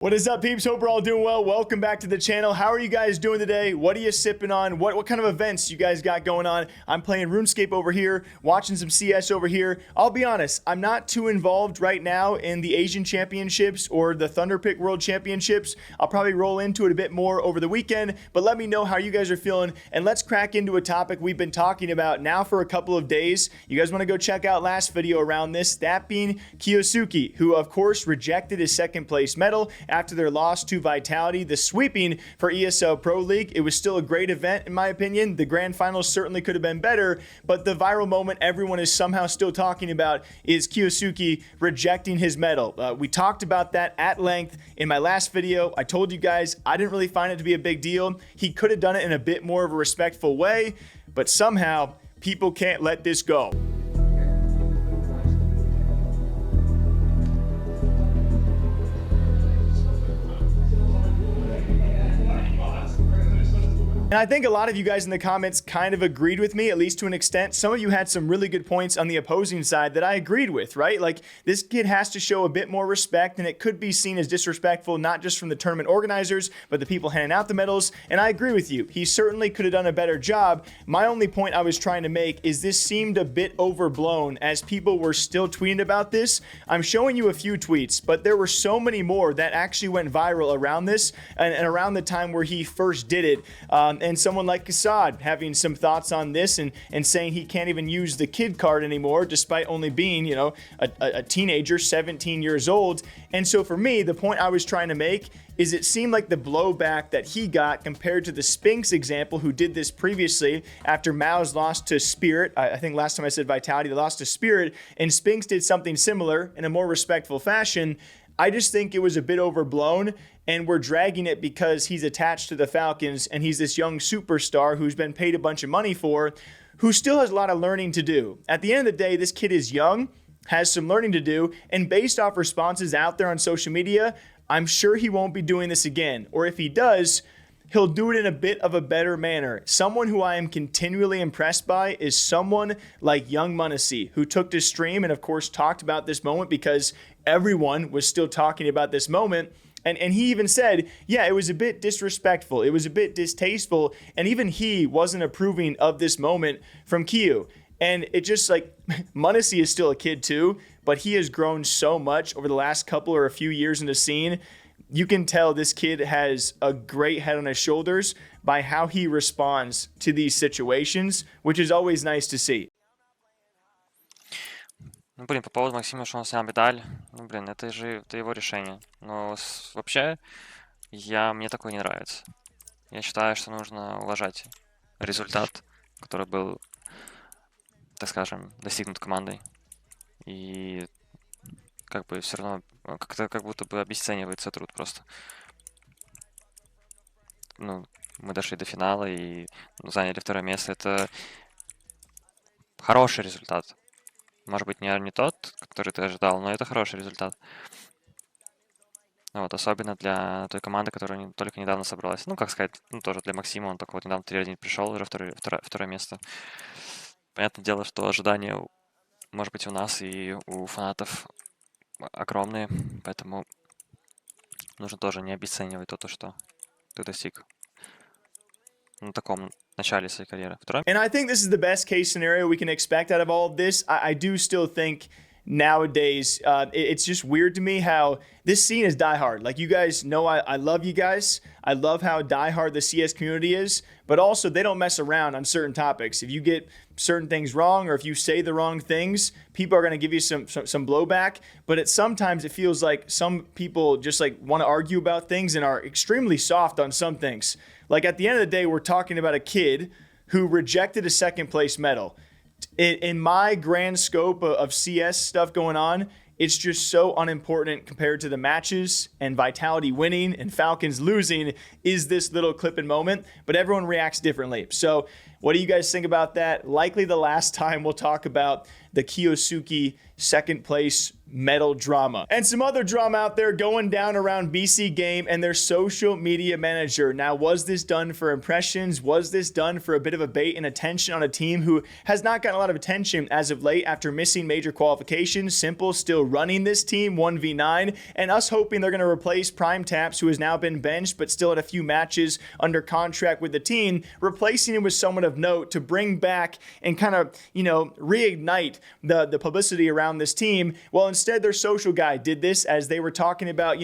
What is up, peeps? Hope we're all doing well. Welcome back to the channel. How are you guys doing today? What are you sipping on? What kind of events you guys got going on? I'm playing RuneScape over here, watching some CS over here. I'll be honest, I'm not too involved right now in the Asian Championships or the Thunderpick World Championships. I'll probably roll into it a bit more over the weekend, but let me know how you guys are feeling, and let's crack into a topic we've been talking about now for a couple of days. You guys want to go check out last video around this, that being Kyousuke, who of course rejected his second place medal after their loss to Vitality, the sweeping for ESL Pro League. It was still a great event in my opinion. The grand finals certainly could have been better, but the viral moment everyone is somehow still talking about is Kyousuke rejecting his medal. We talked about that at length in my last video. I told you guys I didn't really find it to be a big deal. He could have done it in a bit more of a respectful way, but somehow people can't let this go. And I think a lot of you guys in the comments kind of agreed with me, at least to an extent. Some of you had some really good points on the opposing side that I agreed with, right? Like, this kid has to show a bit more respect, and it could be seen as disrespectful, not just from the tournament organizers, but the people handing out the medals. And I agree with you. He certainly could have done a better job. My only point I was trying to make is this seemed a bit overblown as people were still tweeting about this. I'm showing you a few tweets, but there were so many more that actually went viral around this and around the time where he first did it. And someone like Hasan having some thoughts on this and saying he can't even use the kid card anymore despite only being, you know, a teenager, 17 years old. And so for me, the point I was trying to make is it seemed like the blowback that he got compared to the Spinks example who did this previously after Mao's lost to Spirit. I think last time I said Vitality, they lost to Spirit, and Spinks did something similar in a more respectful fashion. I just think it was a bit overblown, and we're dragging it because he's attached to the Falcons and he's this young superstar who's been paid a bunch of money for, who still has a lot of learning to do. At the end of the day, this kid is young, has some learning to do, and based off responses out there on social media, I'm sure he won't be doing this again. Or if he does, he'll do it in a bit of a better manner. Someone who I am continually impressed by is someone like M0nesy, who took to stream and of course talked about this moment because everyone was still talking about this moment. And he even said, yeah, it was a bit disrespectful. It was a bit distasteful. And even he wasn't approving of this moment from Kyu. And it just like, M0nesy is still a kid too, but he has grown so much over the last couple or a few years in the scene. You can tell this kid has a great head on his shoulders by how he responds to these situations, which is always nice to see. Ну, блин, по поводу Максима, что он снял медаль, ну, блин, это его решение. Но вообще, мне такое не нравится. Я считаю, что нужно уважать результат, который был, так скажем, достигнут командой. И как бы все равно как-то как будто бы обесценивается труд просто. Ну, мы дошли до финала и заняли второе место. Это хороший результат. Может быть, не тот, который ты ожидал, но это хороший результат. Вот, особенно для той команды, которая только недавно собралась. Ну, как сказать, ну, тоже для Максима, он только вот недавно 3-1 пришел, уже второе место. Понятное дело, что ожидания, может быть, у нас и у фанатов огромные, поэтому нужно тоже не обесценивать то, что ты достиг на таком начале своей карьеры. And I think this is the best case scenario we can expect out of all of this. I do still think nowadays it's just weird to me how this scene is diehard. Like, you guys know I love you guys. I love how diehard the CS community is, but also they don't mess around on certain topics. If you get certain things wrong or if you say the wrong things, people are going to give you some blowback. But sometimes it feels like some people just like want to argue about things and are extremely soft on some things. Like, at the end of the day, we're talking about a kid who rejected a second place medal. In my grand scope of CS stuff going on, it's just so unimportant compared to the matches and Vitality winning and Falcons losing is this little clip and moment, but everyone reacts differently. So what do you guys think about that? Likely the last time we'll talk about the Kyousuke second place medal drama. And some other drama out there going down around BC Game and their social media manager. Now, was this done for impressions? Was this done for a bit of a bait and attention on a team who has not gotten a lot of attention as of late after missing major qualifications? Simple still running this team 1v9, and us hoping they're going to replace Prime Taps, who has now been benched but still had a few matches under contract with the team, replacing him with someone of note to bring back and kind of, reignite the publicity around this team. Well, instead, their social guy did this as they were talking about,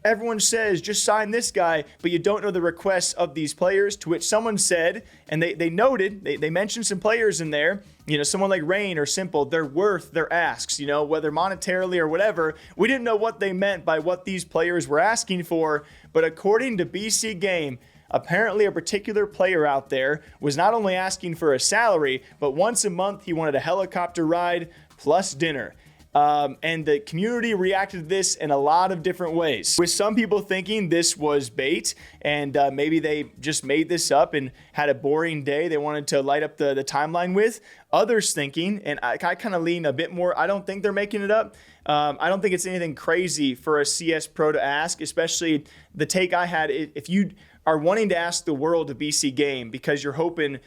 everyone says just sign this guy, but you don't know the requests of these players, to which someone said, and they noted, they mentioned some players in there, someone like Rain or Simple, their worth, their asks, whether monetarily or whatever. We didn't know what they meant by what these players were asking for, but according to BC Game, apparently a particular player out there was not only asking for a salary, but once a month he wanted a helicopter ride plus dinner. And the community reacted to this in a lot of different ways, with some people thinking this was bait and maybe they just made this up and had a boring day they wanted to light up the timeline with. Others thinking, and I kind of lean a bit more, I don't think they're making it up. I don't think it's anything crazy for a CS pro to ask, especially the take I had. If you are wanting to ask the world of BC Game because you're hoping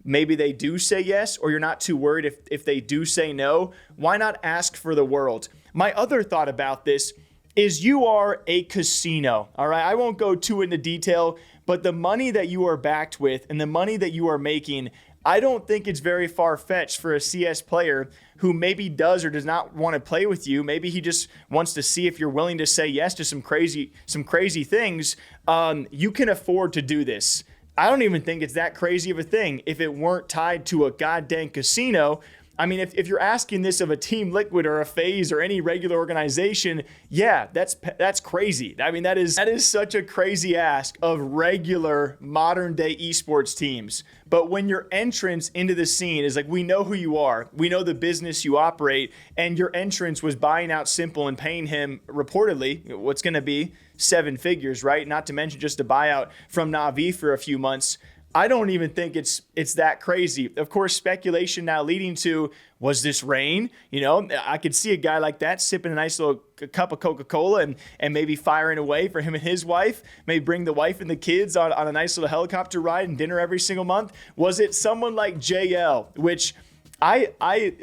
maybe they do say yes, or you're not too worried if they do say no, why not ask for the world? My other thought about this is you are a casino, all right? I won't go too into detail, but the money that you are backed with and the money that you are making, I don't think it's very far-fetched for a CS player who maybe does or does not want to play with you. Maybe he just wants to see if you're willing to say yes to some crazy things. You can afford to do this. I don't even think it's that crazy of a thing if it weren't tied to a goddamn casino. I mean, if you're asking this of a Team Liquid or a FaZe or any regular organization, yeah, that's crazy. I mean, that is such a crazy ask of regular modern day esports teams. But when your entrance into the scene is like, we know who you are, we know the business you operate, and your entrance was buying out Simple and paying him reportedly what's going to be 7 figures, right? Not to mention just a buyout from Na'Vi for a few months. I don't even think it's that crazy. Of course, speculation now leading to, was this Rain? I could see a guy like that sipping a nice little cup of Coca-Cola and maybe firing away for him and his wife, maybe bring the wife and the kids on a nice little helicopter ride and dinner every single month. Was it someone like JL, which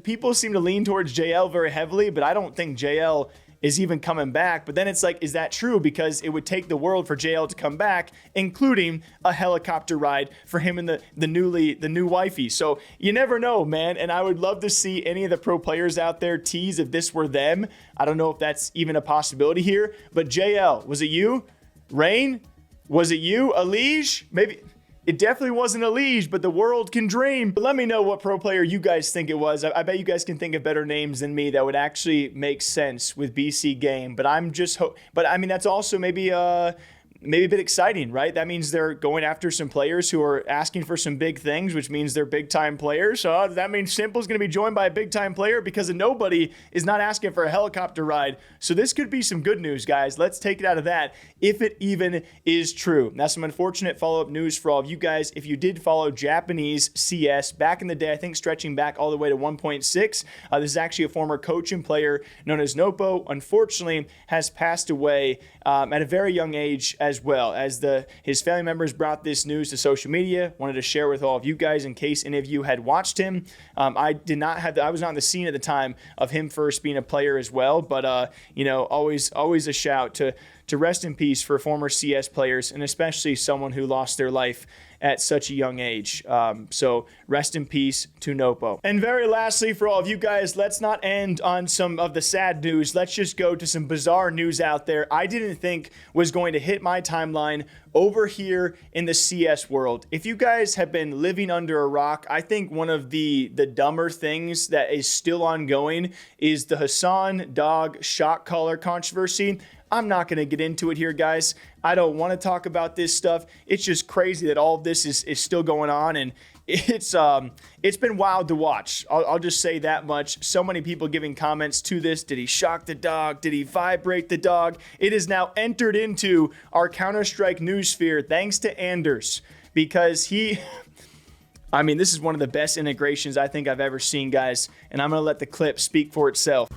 people seem to lean towards JL very heavily, but I don't think JL is even coming back. But then it's like, is that true? Because it would take the world for JL to come back, including a helicopter ride for him and the new wifey. So you never know, man. And I would love to see any of the pro players out there tease if this were them. I don't know if that's even a possibility here. But JL, was it you? Rain? Was it you? Alige? Maybe. It definitely wasn't a liege, but the world can dream. But let me know what pro player you guys think it was. I bet you guys can think of better names than me that would actually make sense with BC Game. But that's also maybe a bit exciting, right? That means they're going after some players who are asking for some big things, which means they're big-time players. So that means Simple's going to be joined by a big-time player because nobody is not asking for a helicopter ride. So this could be some good news, guys. Let's take it out of that, if it even is true. Now, some unfortunate follow-up news for all of you guys. If you did follow Japanese CS back in the day, I think stretching back all the way to 1.6, this is actually a former coach and player known as Noppo. Unfortunately, has passed away at a very young age, as well. As his family members brought this news to social media, wanted to share with all of you guys in case any of you had watched him. I was not on the scene at the time of him first being a player as well, but always a shout to rest in peace for former CS players, and especially someone who lost their life at such a young age. So rest in peace to Noppo. And very lastly, for all of you guys, let's not end on some of the sad news. Let's just go to some bizarre news out there I didn't think was going to hit my timeline over here in the CS world. If you guys have been living under a rock, I think one of the dumber things that is still ongoing is the Hasan dog shot caller controversy. I'm not going to get into it here, guys. I don't want to talk about this stuff. It's just crazy that all of this is still going on, and it's been wild to watch. I'll just say that much. So many people giving comments to this. Did he shock the dog? Did he vibrate the dog? It is now entered into our Counter-Strike news sphere thanks to Anders, because I mean, this is one of the best integrations I think I've ever seen, guys, and I'm going to let the clip speak for itself.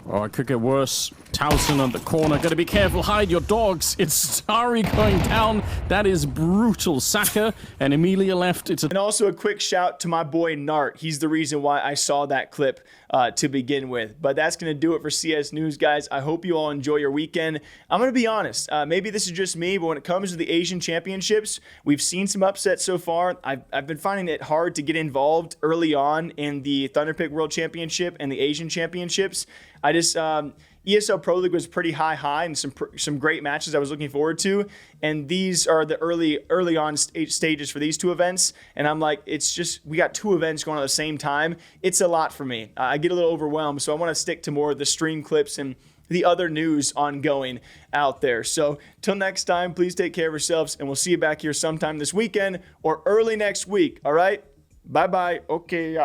Oh, it could get worse. Towson on the corner. Gotta be careful. Hide your dogs. It's Starry going down. That is brutal. Saka and Emilia left. And also a quick shout to my boy Nart. He's the reason why I saw that clip to begin with. But that's going to do it for CS News, guys. I hope you all enjoy your weekend. I'm going to be honest. Maybe this is just me, but when it comes to the Asian Championships, we've seen some upsets so far. I've been finding it hard to get involved early on in the Thunderpick World Championship and the Asian Championships. I just ESL Pro League was pretty high and some great matches I was looking forward to. And these are the early on stages for these two events. And I'm like, it's just, we got two events going on at the same time. It's a lot for me. I get a little overwhelmed. So I want to stick to more of the stream clips and the other news ongoing out there. So till next time, please take care of yourselves. And we'll see you back here sometime this weekend or early next week. All right? Bye-bye. Okay, yeah.